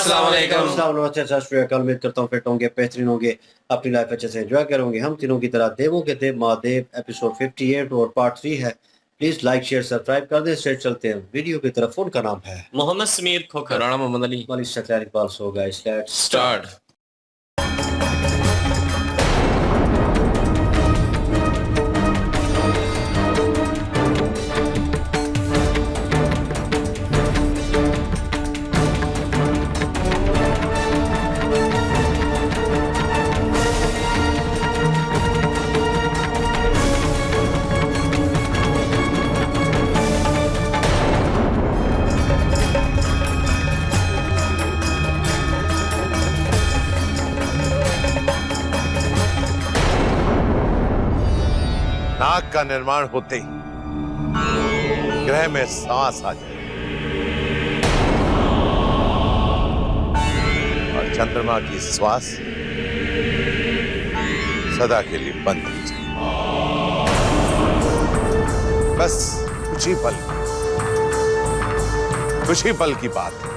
अस्सलाम वालेकुम। नमस्ते, सत श्री अकाल। उम्मीद करता हूँ फिट होंगे, बेहतरीन होंगे, अपनी लाइफ अच्छे से एंजॉय करोगे। हम तीनों की तरह देवों के देव महादेव एपिसोड 58 और पार्ट 3 है। प्लीज लाइक शेयर सब्सक्राइब कर दें। स्ट्रेट चलते हैं वीडियो की तरफ। उनका नाम है मोहम्मद समीर खोखर, राणा मोहम्मद अली। मलिक सत्यारी पाल्स होगा। Let's start. नाग का निर्माण होते ही ग्रह में सांस आ जाए और चंद्रमा की श्वास सदा के लिए बंद हो जाए। बस कुछ ही पल की बात है।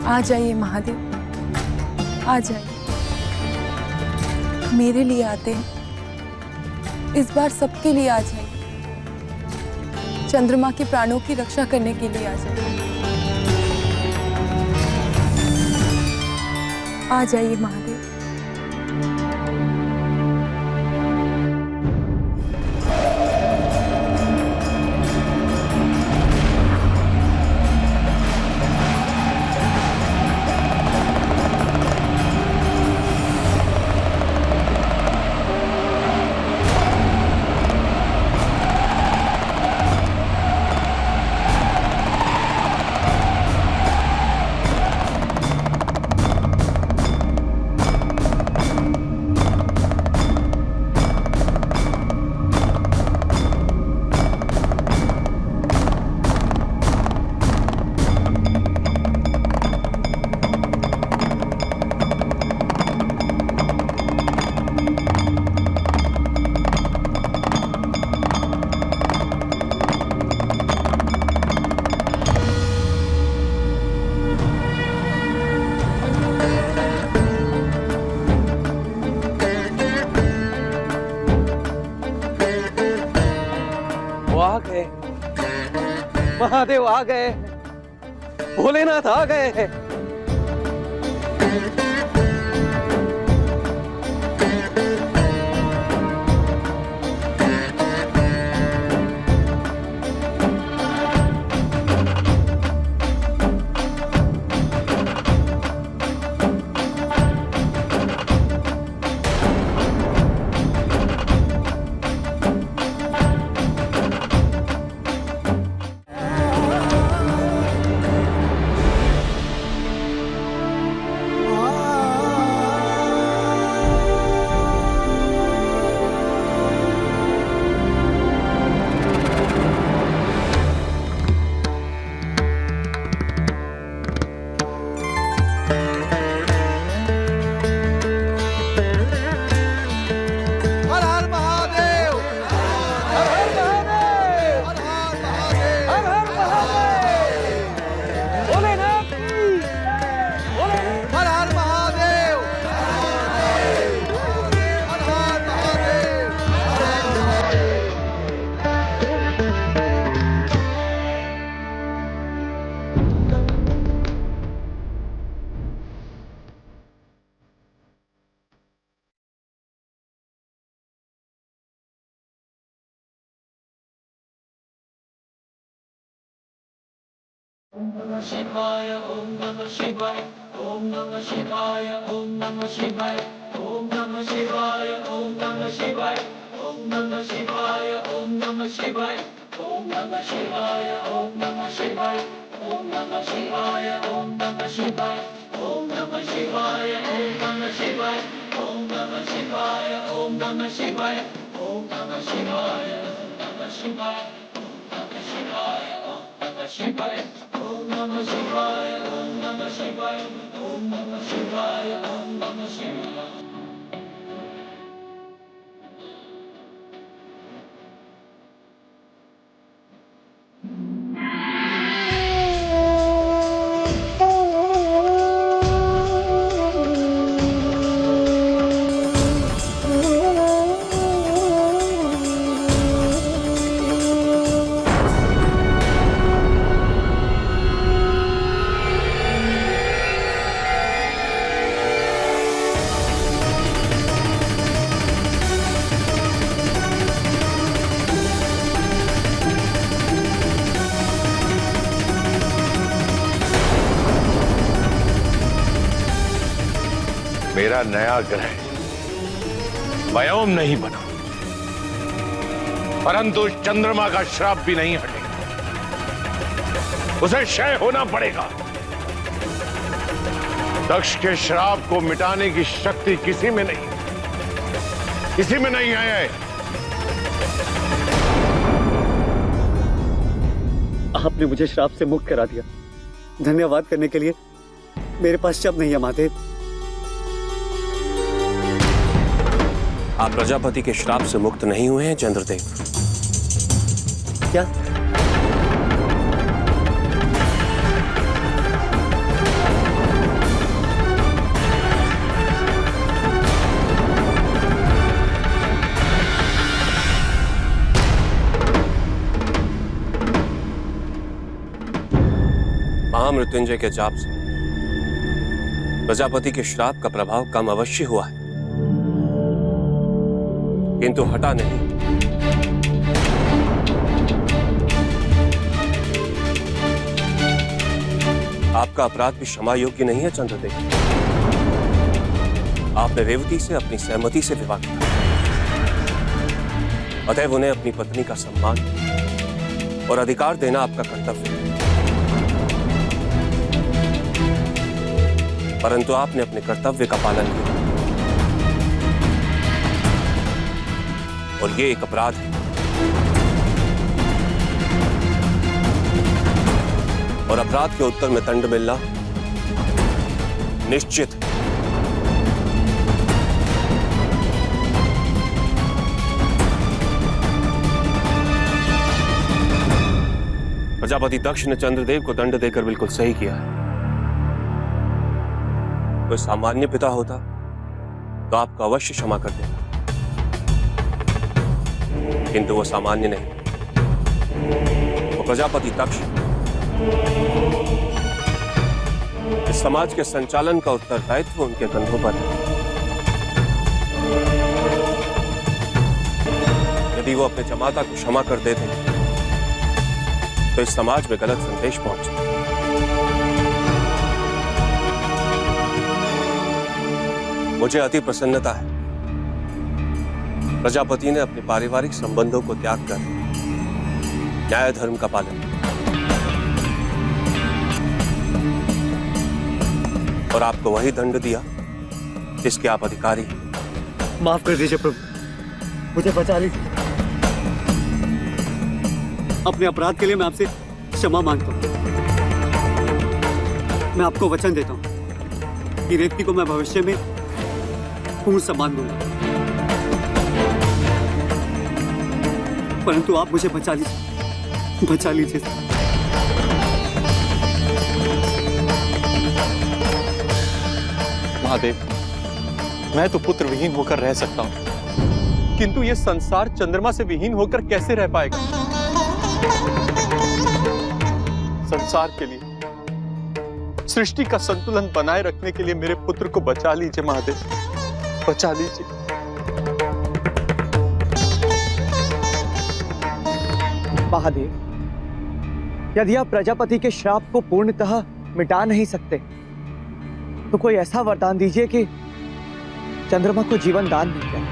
आ जाइए महादेव, आ जाइए। मेरे लिए आते हैं, इस बार सबके लिए आ जाइए। चंद्रमा के प्राणों की रक्षा करने के लिए आ जाइए। आ जाइए महादेव। आ गए, महादेव आ गए, भोलेनाथ आ गए। ओम नमः शिवाय, ओम नमः शिवाय, ओम नमः शिवाय, ओम नमः शिवाय, ओम नमः शिवाय, ओम नमः शिवाय, ओम नमः शिवाय, ओम नमः शिवाय, ओम नमः शिवाय, ओम नमः शिवाय, ओम नमः शिवाय, ओम नमः शिवाय, Om Namah Shivaya, Om Namah Shivaya, Om Namah Shivaya, Om Namah Shivaya, Om Namah Shivaya, Namah Shivaya, Namah Shivaya, Namah Shivaya, Om Namah Shivaya, Om Namah Shivaya, Om Namah Shivaya, Om Namah Shivaya. मेरा नया ग्रह व्योम नहीं बना, परंतु उस चंद्रमा का श्राप भी नहीं हटेगा, उसे क्षय होना पड़ेगा। दक्ष के श्राप को मिटाने की शक्ति किसी में नहीं है। आपने मुझे श्राप से मुक्त करा दिया। धन्यवाद करने के लिए मेरे पास शब्द नहीं है महादेव। आप प्रजापति के श्राप से मुक्त नहीं हुए हैं चंद्रदेव। क्या? महामृत्युंजय के जाप से प्रजापति के श्राप का प्रभाव कम अवश्य हुआ है, किंतु हटा नहीं। आपका अपराध भी क्षमा योग्य नहीं है चंद्रदेव। आपने रेवती से अपनी सहमति से विवाह किया, अतएव उन्हें अपनी पत्नी का सम्मान और अधिकार देना आपका कर्तव्य है। परंतु आपने अपने कर्तव्य का पालन किया और ये एक अपराध है, और अपराध के उत्तर में दंड मिलना निश्चित है। प्रजापति दक्ष ने चंद्रदेव को दंड देकर बिल्कुल सही किया है। कोई सामान्य पिता होता तो आपको अवश्य क्षमा कर देता, किंतु वो सामान्य नहीं, वो प्रजापति दक्ष इस समाज के संचालन का उत्तरदायित्व उनके कंधों पर है। यदि वो अपने जमाता को क्षमा कर देते तो इस समाज में गलत संदेश पहुंचता। मुझे अति प्रसन्नता है प्रजापति ने अपने पारिवारिक संबंधों को त्याग कर न्याय धर्म का पालन किया और आपको वही दंड दिया जिसके आप अधिकारी हैं। माफ कर दीजिए प्रभु, मुझे बचा लीजिए। अपने अपराध के लिए मैं आपसे क्षमा मांगता हूं। मैं आपको वचन देता हूं कि रेवती को मैं भविष्य में पूर्ण सम्मान दूंगा, परंतु आप मुझे बचा लीजिए। महादेव, मैं तो पुत्र विहीन होकर रह सकता हूं, किंतु यह संसार चंद्रमा से विहीन होकर कैसे रह पाएगा? संसार के लिए, सृष्टि का संतुलन बनाए रखने के लिए मेरे पुत्र को बचा लीजिए महादेव, बचा लीजिए। महादेव, यदि आप प्रजापति के श्राप को पूर्णतः मिटा नहीं सकते तो कोई ऐसा वरदान दीजिए कि चंद्रमा को जीवन दान मिल जाए।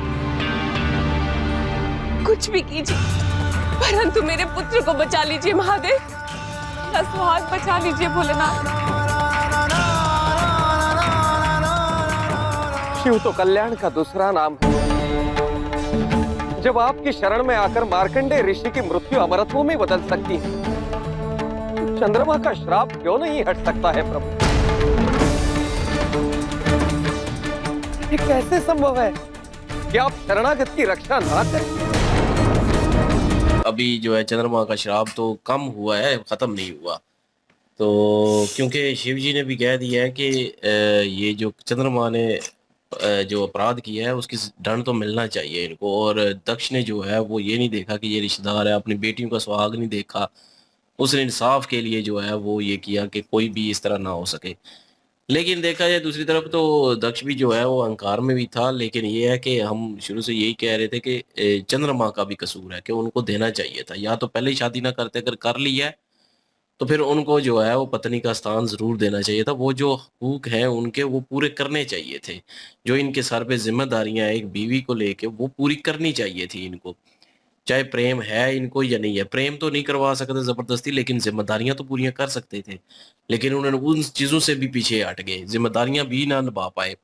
कुछ भी कीजिए, परंतु मेरे पुत्र को बचा लीजिए महादेव। सुहाग बचा लीजिए भोलेनाथ। शिव तो कल्याण का दूसरा नाम है। जब आपकी शरण में आकर मार्कंडेय ऋषि की मृत्यु अमरत्वों में बदल सकती है, तो चंद्रमा का श्राप क्यों नहीं हट सकता है प्रभु? ये कैसे संभव है कि आप शरणागत की रक्षा ना करें? अभी जो है चंद्रमा का श्राप तो कम हुआ है, खत्म नहीं हुआ। तो क्योंकि शिव जी ने भी कह दिया है कि ये जो चंद्रमा ने जो अपराध किया है उसकी दंड तो मिलना चाहिए इनको। और दक्ष ने जो है वो ये नहीं देखा कि ये रिश्तेदार है, अपनी बेटियों का सुहाग नहीं देखा, उसने इंसाफ के लिए जो है वो ये किया कि कोई भी इस तरह ना हो सके। लेकिन देखा जाए दूसरी तरफ तो दक्ष भी जो है वो अहंकार में भी था। लेकिन ये है कि हम शुरू से यही कह रहे थे कि चंद्रमा का भी कसूर है कि उनको देना चाहिए था, या तो पहले ही शादी ना करते, अगर कर ली है तो फिर उनको जो है वो पत्नी का स्थान ज़रूर देना चाहिए था। वो जो हकूक हैं उनके वो पूरे करने चाहिए थे। जो इनके सर पे ज़िम्मेदारियाँ हैं एक बीवी को लेके, वो पूरी करनी चाहिए थी इनको। चाहे प्रेम है इनको या नहीं है, प्रेम तो नहीं करवा सकते ज़बरदस्ती, लेकिन ज़िम्मेदारियाँ तो पूरियाँ कर सकते थे। लेकिन उन्होंने उन चीज़ों से भी पीछे हट गए, ज़िम्मेदारियाँ भी ना निभा पाए।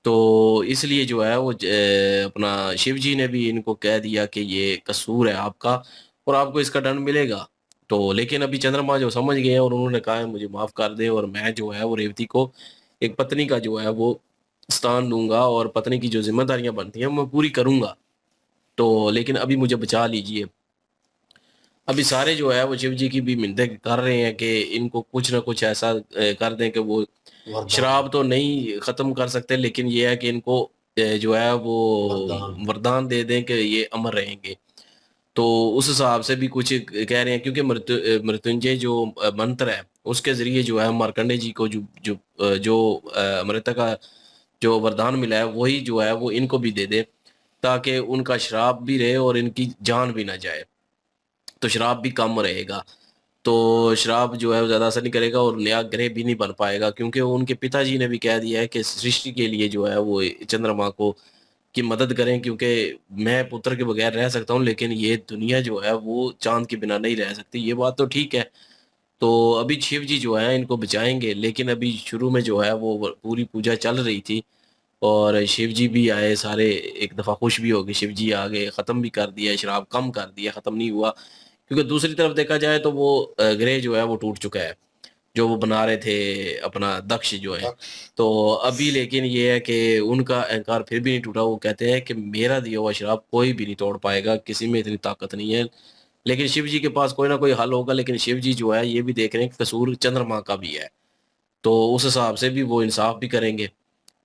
तो इसलिए जो है वो अपना शिव जी ने भी इनको कह दिया कि ये कसूर है आपका और आपको इसका दंड मिलेगा। तो लेकिन अभी चंद्रमा जो समझ गए हैं और उन्होंने कहा है मुझे माफ़ कर दें और मैं जो है वो रेवती को एक पत्नी का जो है वो स्थान दूँगा और पत्नी की जो ज़िम्मेदारियाँ बनती हैं मैं पूरी करूँगा। तो लेकिन अभी मुझे बचा लीजिए। अभी सारे जो है वो शिव जी की भी मिन्नतें कर रहे हैं कि इनको कुछ ना कुछ ऐसा कर दें कि वो शराब तो नहीं ख़त्म कर सकते, लेकिन ये है कि इनको जो है वो वरदान दे दें कि ये अमर रहेंगे। तो उस हिसाब से भी कुछ कह रहे हैं, क्योंकि मृत्युंजय जो मंत्र है उसके ज़रिए जो है मार्कंडेय जी को जो अमृता का जो वरदान मिला है वही जो है वो इनको भी दे दे, ताकि उनका श्राप भी रहे और इनकी जान भी ना जाए, तो श्राप भी कम रहेगा। तो श्राप जो है वो ज़्यादा असर नहीं करेगा और नया ग्रह भी नहीं बन पाएगा, क्योंकि उनके पिताजी ने भी कह दिया है कि सृष्टि के लिए जो है वो चंद्रमा को की मदद करें, क्योंकि मैं पुत्र के बगैर रह सकता हूँ लेकिन ये दुनिया जो है वो चाँद के बिना नहीं रह सकती। ये बात तो ठीक है। तो अभी शिव जी जो है इनको बचाएँगे, लेकिन अभी शुरू में जो है वो पूरी पूजा चल रही थी और शिव जी भी आए, सारे एक दफ़ा खुश भी हो गए, शिव जी आ गए, ख़त्म भी कर दिया, शराब कम कर दिया, ख़त्म नहीं हुआ। क्योंकि दूसरी तरफ देखा जाए तो वो ग्रह जो है वो टूट चुका है, जो वो बना रहे थे अपना दक्ष जो है। तो अभी लेकिन ये है कि उनका अहंकार फिर भी नहीं टूटा। वो कहते हैं कि मेरा दिया हुआ शराब कोई भी नहीं तोड़ पाएगा, किसी में इतनी ताकत नहीं है। लेकिन शिव जी के पास कोई ना कोई हल होगा, लेकिन शिव जी जो है ये भी देख रहे हैं कि कसूर चंद्रमा का भी है, तो उस हिसाब से भी वो इंसाफ भी करेंगे।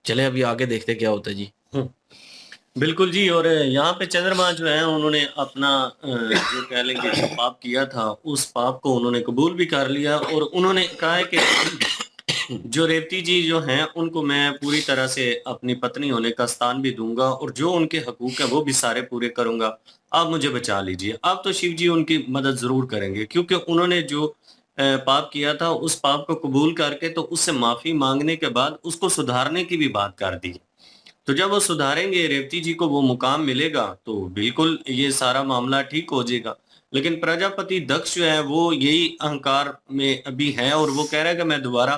चलें अभी आगे देखते क्या होता है जी। बिल्कुल जी। और यहाँ पे चंद्रमा जो है उन्होंने अपना जो कह लेंगे जो पाप किया था उस पाप को उन्होंने कबूल भी कर लिया और उन्होंने कहा है कि जो रेवती जी जो हैं उनको मैं पूरी तरह से अपनी पत्नी होने का स्थान भी दूंगा और जो उनके हकूक है वो भी सारे पूरे करूंगा, आप मुझे बचा लीजिए। अब तो शिव जी उनकी मदद जरूर करेंगे, क्योंकि उन्होंने जो पाप किया था उस पाप को कबूल करके तो उससे माफी मांगने के बाद उसको सुधारने की भी बात कर दी। तो जब वो सुधारेंगे, रेवती जी को वो मुकाम मिलेगा, तो बिल्कुल ये सारा मामला ठीक हो जाएगा। लेकिन प्रजापति दक्ष जो है वो यही अहंकार में अभी है और वो कह रहा है कि मैं दोबारा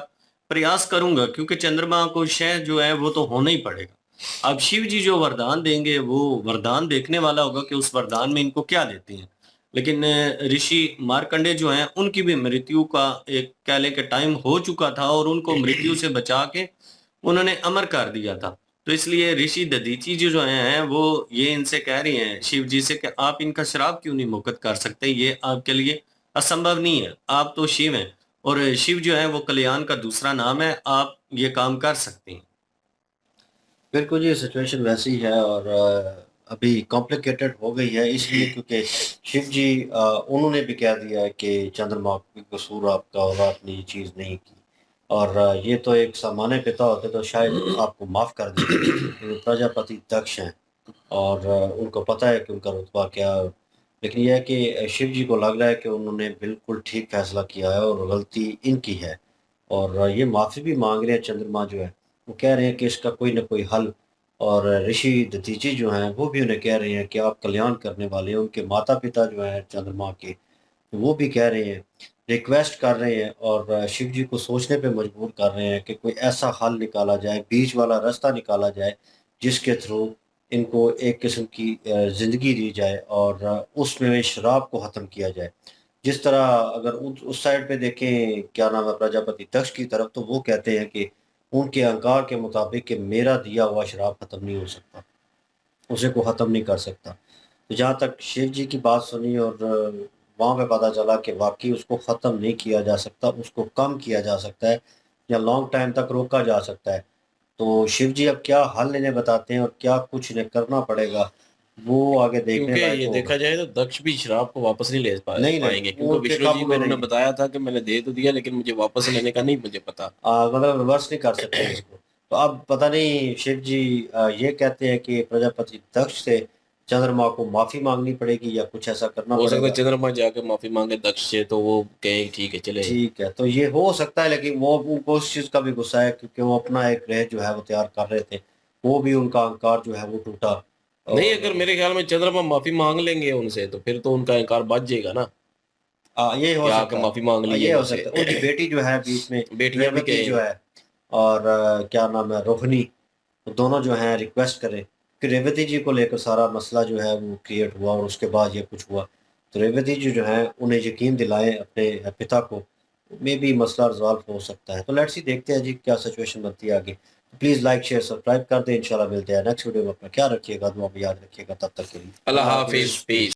प्रयास करूंगा, क्योंकि चंद्रमा को शह जो है वो तो होना ही पड़ेगा। अब शिव जी जो वरदान देंगे वो वरदान देखने वाला होगा कि उस वरदान में इनको क्या देते हैं। लेकिन ऋषि मार्कंडेय जो हैं उनकी भी मृत्यु का एक कह लें कि टाइम हो चुका था और उनको मृत्यु से बचा के उन्होंने अमर कर दिया था। तो इसलिए ऋषि दधीचि जी जो हैं वो ये इनसे कह रही हैं शिव जी से कि आप इनका श्राप क्यों नहीं मुक्त कर सकते, ये आपके लिए असंभव नहीं है, आप तो शिव हैं और शिव जो है वो कल्याण का दूसरा नाम है, आप ये काम कर सकते हैं। बिल्कुल ये सिचुएशन वैसी है और अभी कॉम्प्लिकेटेड हो गई है इसलिए क्योंकि शिव जी उन्होंने भी कह दिया है कि चंद्रमा का कसूर आपका और आपने ये चीज़ नहीं की। और ये तो एक सामान्य पिता होते तो शायद आपको माफ़ कर देते, लेकिन प्रजापति दक्ष हैं और उनको पता है कि उनका रुतबा क्या है। लेकिन यह है कि शिव जी को लग रहा है कि उन्होंने बिल्कुल ठीक फैसला किया है और गलती इनकी है और ये माफ़ी भी मांग रहे हैं। चंद्रमा जो है वो कह रहे हैं कि इसका कोई ना कोई हल, और ऋषि दधीचि जो हैं वो भी उन्हें कह रहे हैं कि आप कल्याण करने वाले हैं। उनके माता पिता जो हैं चंद्रमा के तो वो भी कह रहे हैं, रिक्वेस्ट कर रहे हैं और शिव जी को सोचने पे मजबूर कर रहे हैं कि कोई ऐसा हल निकाला जाए, बीच वाला रास्ता निकाला जाए जिसके थ्रू इनको एक किस्म की ज़िंदगी दी जाए और उसमें शराब को ख़त्म किया जाए। जिस तरह अगर उस साइड पे देखें, क्या नाम है, प्रजापति दक्ष की तरफ, तो वो कहते हैं कि उनके अहंकार के मुताबिक कि मेरा दिया हुआ शराब ख़त्म नहीं हो सकता, उसे को ख़त्म नहीं कर सकता। तो जहाँ तक शिव जी की बात सुनी और वहाँ पे पता चला कि वाकई उसको ख़त्म नहीं किया जा सकता, उसको कम किया जा सकता है या लॉन्ग टाइम तक रोका जा सकता है। तो शिव जी अब क्या हल इन्हें बताते हैं और क्या कुछ इन्हें करना पड़ेगा, वो आगे देखने क्योंकि लायक ये होगा। देखा जाए तो दक्ष भी शराब को वापस नहीं ले नहीं, पाएंगे, वो क्योंकि उनके विष्णु जी काबू को में उन्होंने नहीं। बताया था कि मैंने दे तो दिया लेकिन मुझे वापस लेने का नहीं मुझे पता। मतलब रिवर्स नहीं कर सकते इसको। तो अब पता नहीं शिव जी ये कहते हैं कि प्रजापति दक्ष से चंद्रमा को माफ़ी मांगनी पड़ेगी या कुछ ऐसा करना हो सकता है पड़ेगा। चंद्रमा जाके माफी मांगे दक्ष से, तो वो कहे ठीक है चले। ठीक है, तो ये हो सकता है, लेकिन वो उनको उस चीज़ का भी गुस्सा है क्योंकि वो अपना एक ग्रह जो है वो तैयार कर रहे थे, वो भी उनका अहंकार जो है वो टूटा। नहीं, और अगर मेरे ख्याल में चंद्रमा माफी मांग लेंगे उनसे तो फिर तो उनका इनकार बच जाएगा ना। ये हो या सकता आके माफी है, मांग लीजिए ये हो उनसे। सकता है। उनकी बेटी जो है बीच में, बेटियां भी रेवती कहें। जो है और क्या नाम है, रोहिणी, तो दोनों जो हैं रिक्वेस्ट करें कि रेवती जी को लेकर सारा मसला जो है वो क्रिएट हुआ और उसके बाद ये कुछ हुआ। तो रेवती जी जो है उन्हें यकीन दिलाएं अपने पिता को, मे भी मसला रिजॉल्व हो सकता है। तो लेट्स सी, देखते हैं जी क्या सिचुएशन बनती है आगे। प्लीज़ लाइक शेयर सब्सक्राइब कर दें। इंशाल्लाह मिलते हैं नेक्स्ट वीडियो में। अपना ख्याल रखिएगा, दुआ में याद रखिएगा। तब तक के लिए अल्लाह हाफिज, पीस।